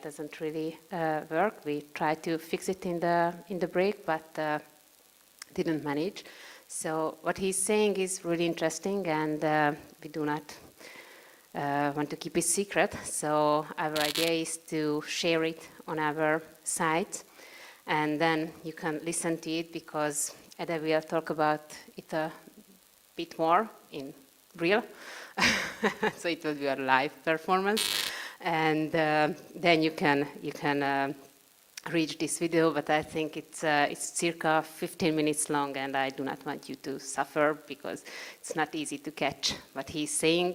it doesn't really work. We tried to fix it in the break, but didn't manage. So what he's saying is really interesting, and we do not want to keep it secret. So our idea is to share it on our site, and then you can listen to it, because Ede will talk about it a bit more in real. So it will be a live performance, and then you can reach this video. But I think it's circa 15 minutes long, and I do not want you to suffer, because it's not easy to catch what he's saying.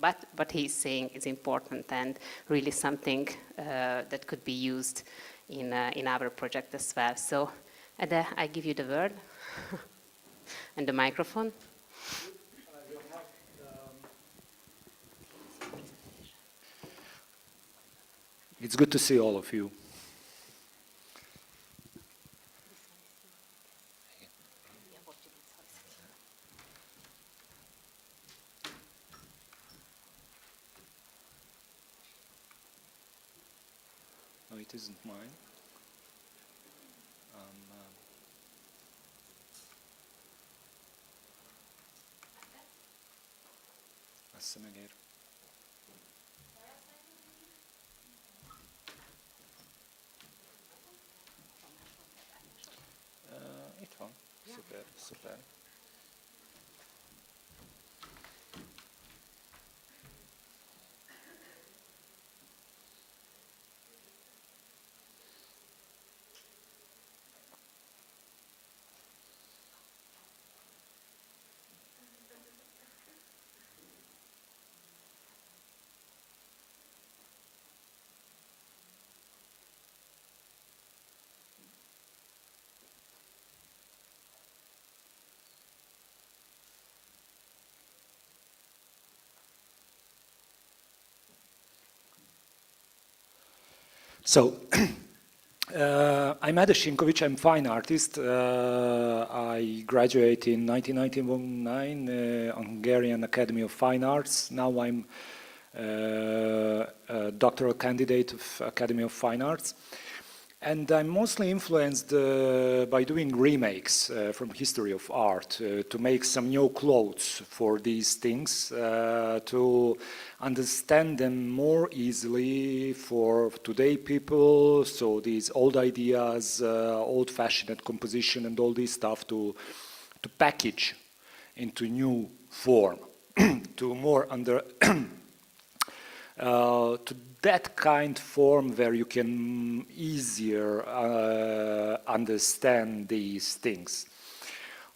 But what he's saying is important and really something that could be used in our project as well. So Ede, I give you the word and the microphone. It's good to see all of you. No, it isn't mine. Itt van. Szuper, szuper. So, I'm Ede Sinkovics, I'm a fine artist. I graduated in 1999 on Hungarian Academy of Fine Arts. Now I'm a doctoral candidate of Academy of Fine Arts. And I'm mostly influenced by doing remakes from history of art, to make some new clothes for these things, to understand them more easily for today people. So these old ideas, old-fashioned composition and all this stuff to package into new form, to more to that kind of form where you can easier understand these things.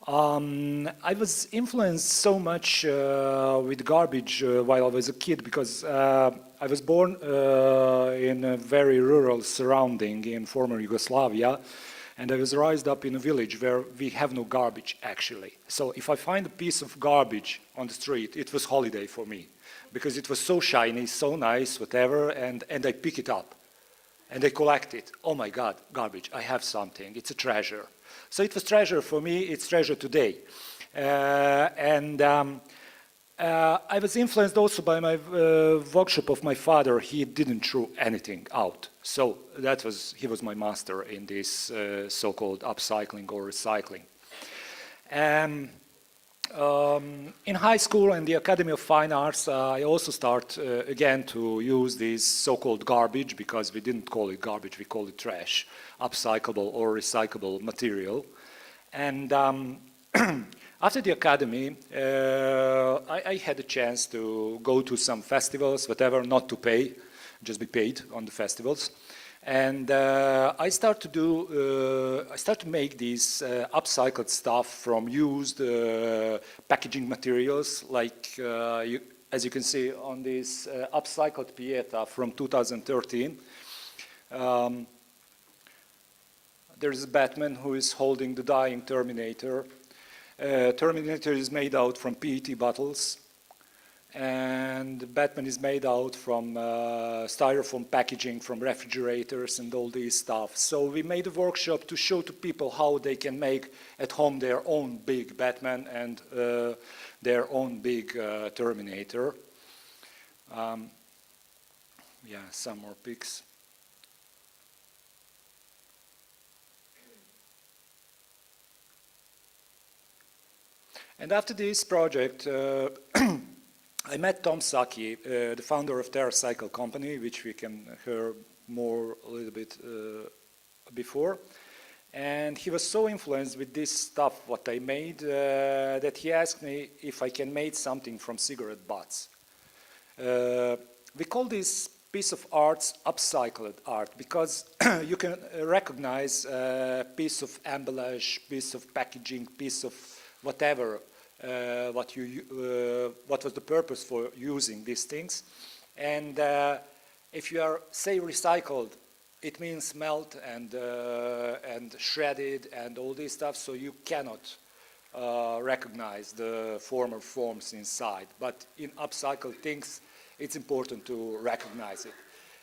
I was influenced so much with garbage while I was a kid, because I was born in a very rural surrounding in former Yugoslavia, and I was raised up in a village where we have no garbage actually. So if I find a piece of garbage on the street, it was holiday for me, because it was so shiny, so nice, whatever, and I pick it up and I collect it. Oh my God, garbage, I have something, it's a treasure. So it was treasure for me, it's treasure today. I was influenced also by my workshop of my father. He didn't throw anything out. So he was my master in this so-called upcycling or recycling. In high school and the Academy of Fine Arts, I also start again to use this so-called garbage, because we didn't call it garbage, we call it trash, upcyclable or recyclable material. And after the Academy, I had a chance to go to some festivals, whatever, not to pay, just be paid on the festivals. And I start to make these upcycled stuff from used packaging materials, like as you can see on this upcycled Pieta from 2013. There's a Batman who is holding the dying Terminator. Terminator is made out from PET bottles. And Batman is made out from styrofoam packaging from refrigerators and all this stuff. So we made a workshop to show to people how they can make at home their own big Batman and their own big Terminator. Yeah, some more pics. And after this project, I met Tom Saki, the founder of TerraCycle company, which we can hear more a little bit before. And he was so influenced with this stuff, what I made, that he asked me if I can make something from cigarette butts. We call this piece of art upcycled art because you can recognize a piece of emballage, piece of packaging, piece of whatever, what was the purpose for using these things. And if you are, say, recycled, it means melt and shredded and all this stuff, so you cannot recognize the former forms inside. But in upcycled things, it's important to recognize it.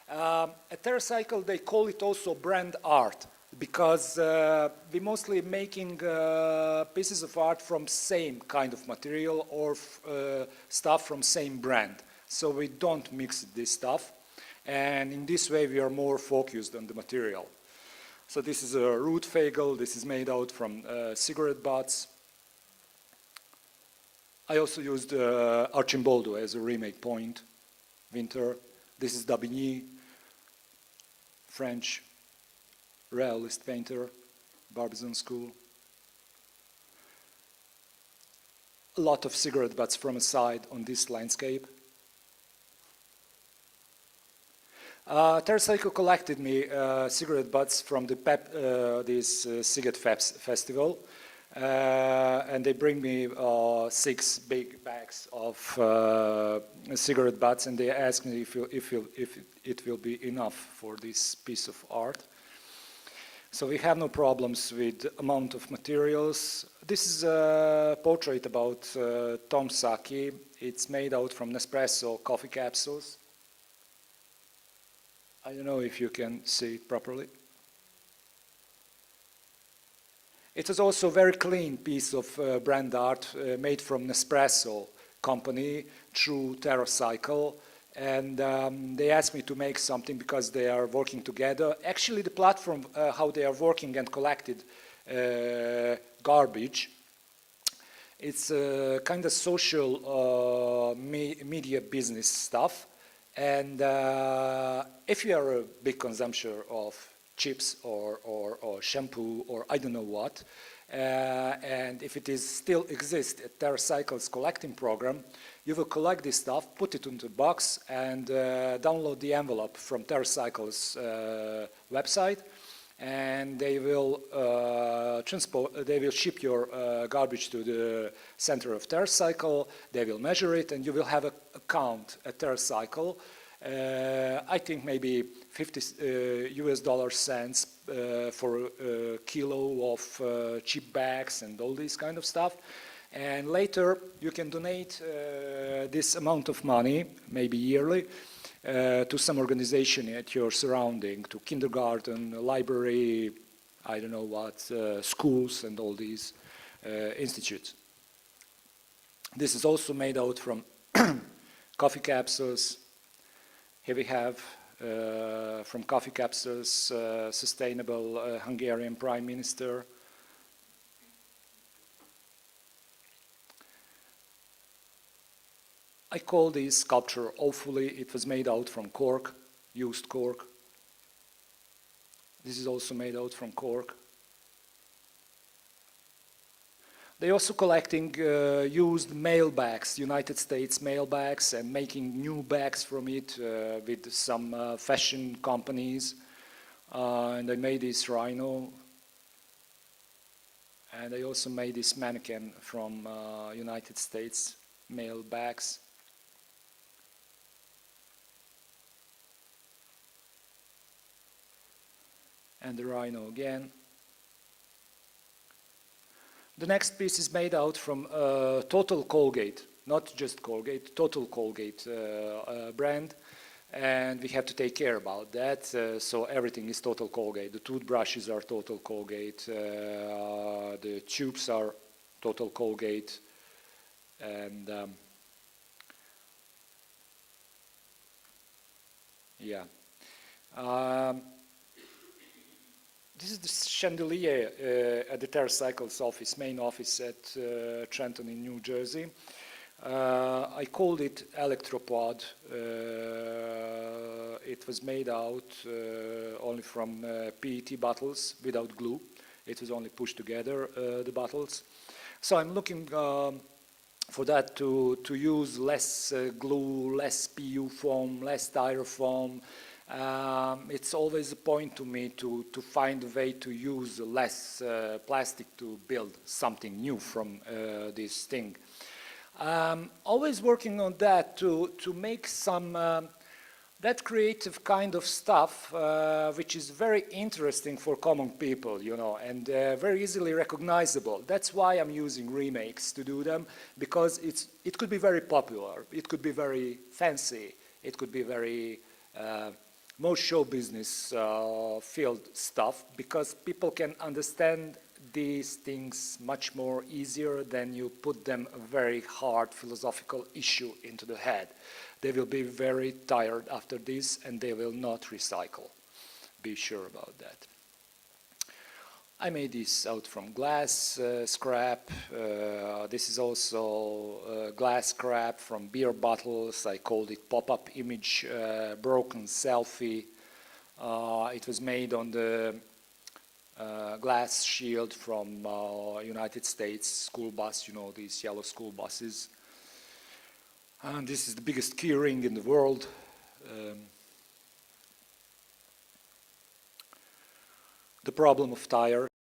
At TerraCycle, they call it also brand art because we're mostly making pieces of art from same kind of material or stuff from same brand. So we don't mix this stuff. And in this way, we are more focused on the material. So this is a root fagel. This is made out from cigarette butts. I also used Archimboldo as a remake point, Winter. This is Daubigny, French realist painter, Barbizon school. A lot of cigarette butts from a side on this landscape. TerraCycle collected me cigarette butts from the this Cigarette Festival, and they bring me 6 big bags of cigarette butts, and they ask me if it will be enough for this piece of art. So we have no problems with amount of materials. This is a portrait about Tom Saki. It's made out from Nespresso coffee capsules. I don't know if you can see it properly. It is also a very clean piece of brand art made from Nespresso company through TerraCycle. And they asked me to make something because they are working together. Actually, the platform, how they are working and collected garbage, it's a kind of social media business stuff. And if you are a big consumer of chips or shampoo or I don't know what, and if it is still exists at TerraCycle's collecting program, you will collect this stuff, put it into a box, and download the envelope from TerraCycle's website, and they will they will ship your garbage to the center of TerraCycle. They will measure it, and you will have an account at TerraCycle. I think maybe 50 US dollar cents for a kilo of cheap bags and all this kind of stuff. And later you can donate this amount of money, maybe yearly, to some organization at your surrounding, to kindergarten, library, I don't know what, schools and all these institutes. This is also made out from coffee capsules. Here we have from coffee capsules sustainable Hungarian Prime Minister. I call this sculpture awfully. It was made out from cork, used cork. This is also made out from cork. They're also collecting used mail bags, United States mail bags, and making new bags from it with some fashion companies. And I made this rhino. And I also made this mannequin from United States mail bags. And the rhino again. The next piece is made out from Total Colgate, not just Colgate, Total Colgate brand, and we have to take care about that. So everything is Total Colgate. The toothbrushes are Total Colgate, the tubes are Total Colgate, and yeah. This is the chandelier at the TerraCycle's office, main office at Trenton in New Jersey. I called it electropod. It was made out only from PET bottles without glue. It was only pushed together, the bottles. So I'm looking for that to use less glue, less PU foam, less styrofoam. It's always a point to me to find a way to use less plastic to build something new from this thing. Always working on that to make some that creative kind of stuff which is very interesting for common people, you know, and very easily recognizable. That's why I'm using remakes to do them, because it could be very popular, it could be very fancy, it could be very more show business field stuff, because people can understand these things much more easier than you put them a very hard philosophical issue into the head. They will be very tired after this and they will not recycle. Be sure about that. I made this out from glass scrap. This is also glass scrap from beer bottles. I called it pop-up image broken selfie. It was made on the glass shield from United States school bus, you know, these yellow school buses. And this is the biggest key ring in the world. The problem of tire.